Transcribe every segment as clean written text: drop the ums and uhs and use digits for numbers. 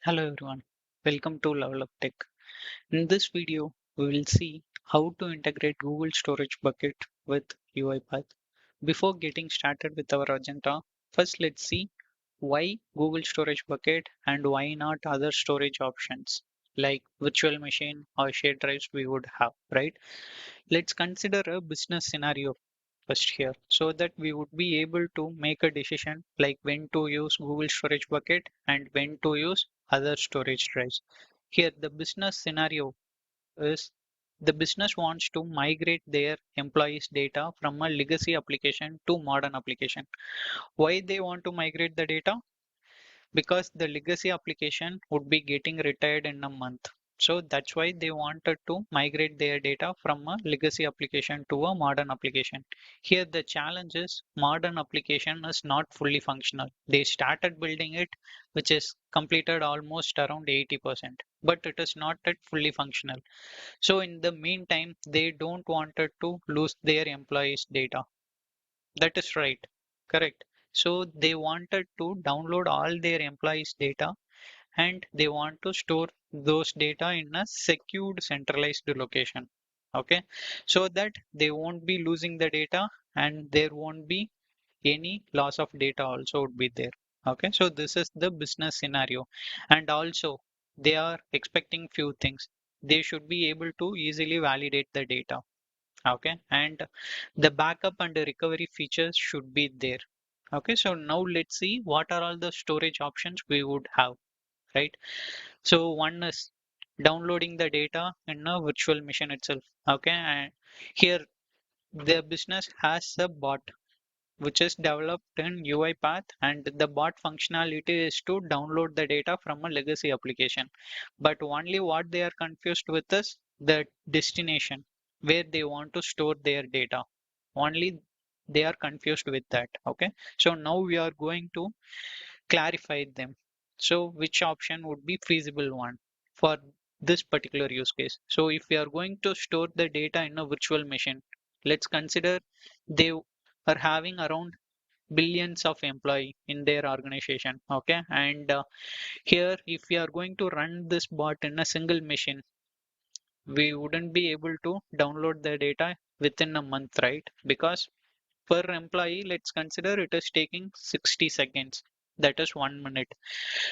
Hello everyone, welcome to Level Up Tech. In this video, we will see how to integrate Google Storage Bucket with UiPath. Before getting started with our agenda, first let's see why Google Storage Bucket and why not other storage options like virtual machine or shared drives we would have, right? Let's consider a business scenario first here so that we would be able to make a decision like when to use Google Storage Bucket and when to use other storage drives. Here, the business scenario is the business wants to migrate their employees' data from a legacy application to modern application. Why they want to migrate the data? Because the legacy application would be getting retired in a month. So that's why they wanted to migrate their data from a legacy application to a modern application. Here the challenge is modern application is not fully functional. They started building it, which is completed almost around 80%, but it is not yet fully functional. So in the meantime, they don't wanted to lose their employees' data. That is right. Correct. So they wanted to download all their employees' data and they want to store those data in a secured centralized location. Okay. So that they won't be losing the data and there won't be any loss of data also would be there. Okay. So this is the business scenario. And also they are expecting few things. They should be able to easily validate the data. Okay, and the backup and the recovery features should be there. Okay, so now let's see what are all the storage options we would have, right? So one is downloading the data in a virtual machine itself. Okay, and here the business has a bot which is developed in UiPath, and the bot functionality is to download the data from a legacy application. But only what they are confused with is the destination where they want to store their data. Only they are confused with that. Okay. So now we are going to clarify them. So which option would be feasible one for this particular use case? So if we are going to store the data in a virtual machine, let's consider they are having around billions of employee in their organization. Okay, and here if we are going to run this bot in a single machine, we wouldn't be able to download the data within a month, right? Because per employee, let's consider it is taking 60 seconds, that is 1 minute.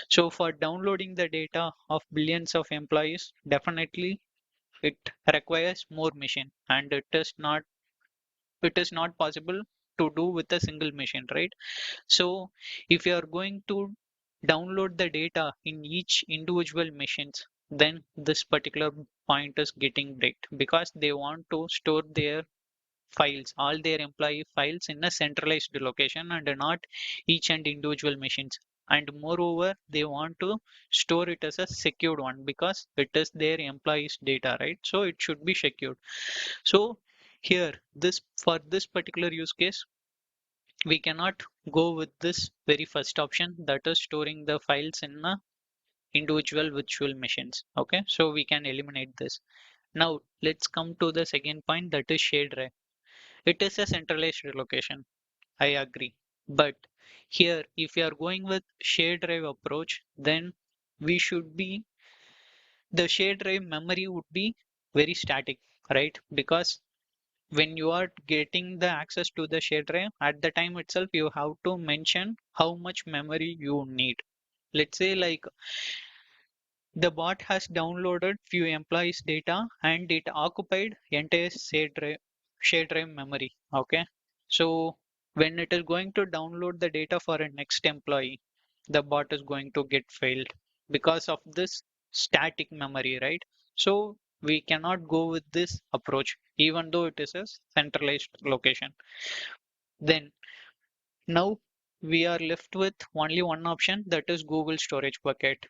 So for downloading the data of billions of employees, definitely it requires more machine, and it is not possible to do with a single machine, right? So if you are going to download the data in each individual machines, then this particular point is getting breaked because they want to store their files, all their employee files in a centralized location and not each and individual machines. And moreover, they want to store it as a secured one because it is their employees' data, right? So it should be secured. So here, this for this particular use case, we cannot go with this very first option, that is storing the files in individual virtual machines. Okay, so we can eliminate this. Now let's come to the second point, that is shared drive. It is a centralized location, I agree, but here if you are going with shared drive approach, then we should be the shared drive memory would be very static, right? Because when you are getting the access to the shared drive, at the time itself you have to mention how much memory you need. Let's say like the bot has downloaded few employees data and it occupied entire shared drive memory. Okay, so when it is going to download the data for a next employee, the bot is going to get failed because of this static memory, right? So we cannot go with this approach even though it is a centralized location. Then now we are left with only one option, that is Google Storage Bucket.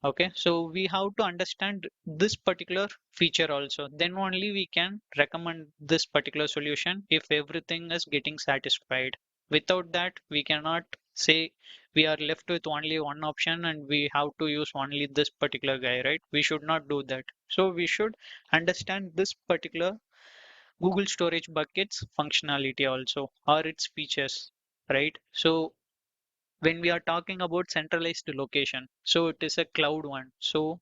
Okay, so we have to understand this particular feature also. Then only we can recommend this particular solution if everything is getting satisfied. Without that, we cannot say we are left with only one option and we have to use only this particular guy, right? We should not do that. So we should understand this particular Google Storage Buckets functionality also or its features, right? So when we are talking about centralized location, so it is a cloud one. So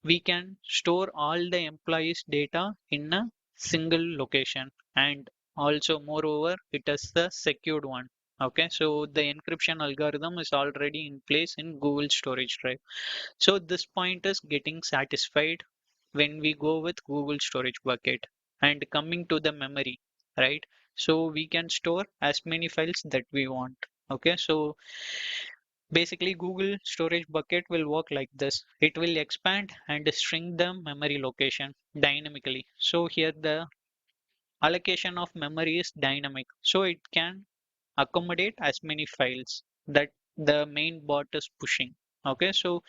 we can store all the employees' data in a single location, and also moreover it is the secured one. Okay, so the encryption algorithm is already in place in Google Storage Drive. So this point is getting satisfied when we go with Google Storage Bucket. And coming to the memory, right? So we can store as many files that we want. Okay, so basically Google Storage Bucket will work like this. It will expand and shrink the memory location dynamically. So here the allocation of memory is dynamic. So it can accommodate as many files that the main bot is pushing. Okay, so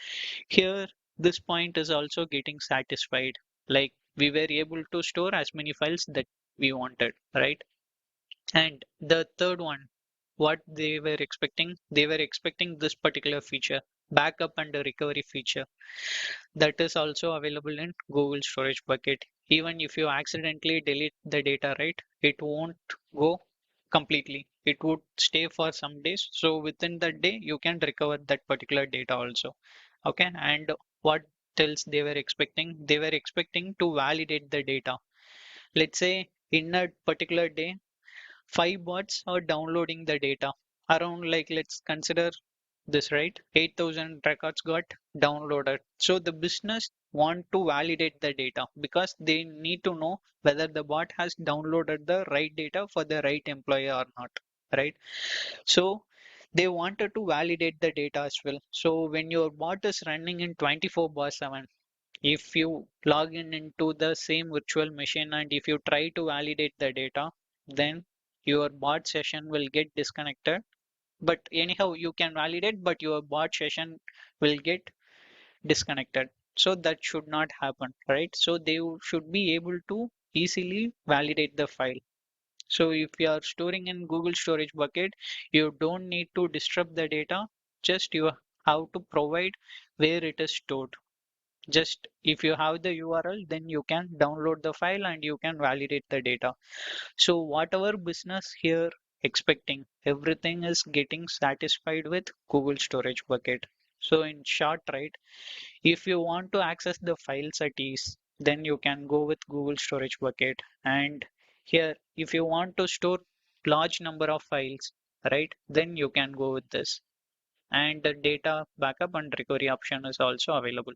here this point is also getting satisfied. Like we were able to store as many files that we wanted, right? And the third one, what they were expecting this particular feature, backup and recovery feature, that is also available in Google Storage Bucket. Even if you accidentally delete the data, right, it won't go completely. It would stay for some days. So within that day, you can recover that particular data also. Okay, and what else they were expecting? They were expecting to validate the data. Let's say in a particular day, 5 bots are downloading the data. Around, like, let's consider this, right? 8,000 records got downloaded. So the business want to validate the data because they need to know whether the bot has downloaded the right data for the right employee or not, right? So they wanted to validate the data as well. So when your bot is running in 24 bar 7, if you log in into the same virtual machine and if you try to validate the data, then your bot session will get disconnected. But anyhow, you can validate, but your bot session will get disconnected. So that should not happen, right? So they should be able to easily validate the file. So if you are storing in Google Storage Bucket, you don't need to disrupt the data. Just you have to provide where it is stored. Just if you have the URL, then you can download the file and you can validate the data. So whatever business here expecting, everything is getting satisfied with Google Storage Bucket. So in short, right, if you want to access the files at ease, then you can go with Google Storage Bucket. And here, if you want to store large number of files, right, then you can go with this. And the data backup and recovery option is also available.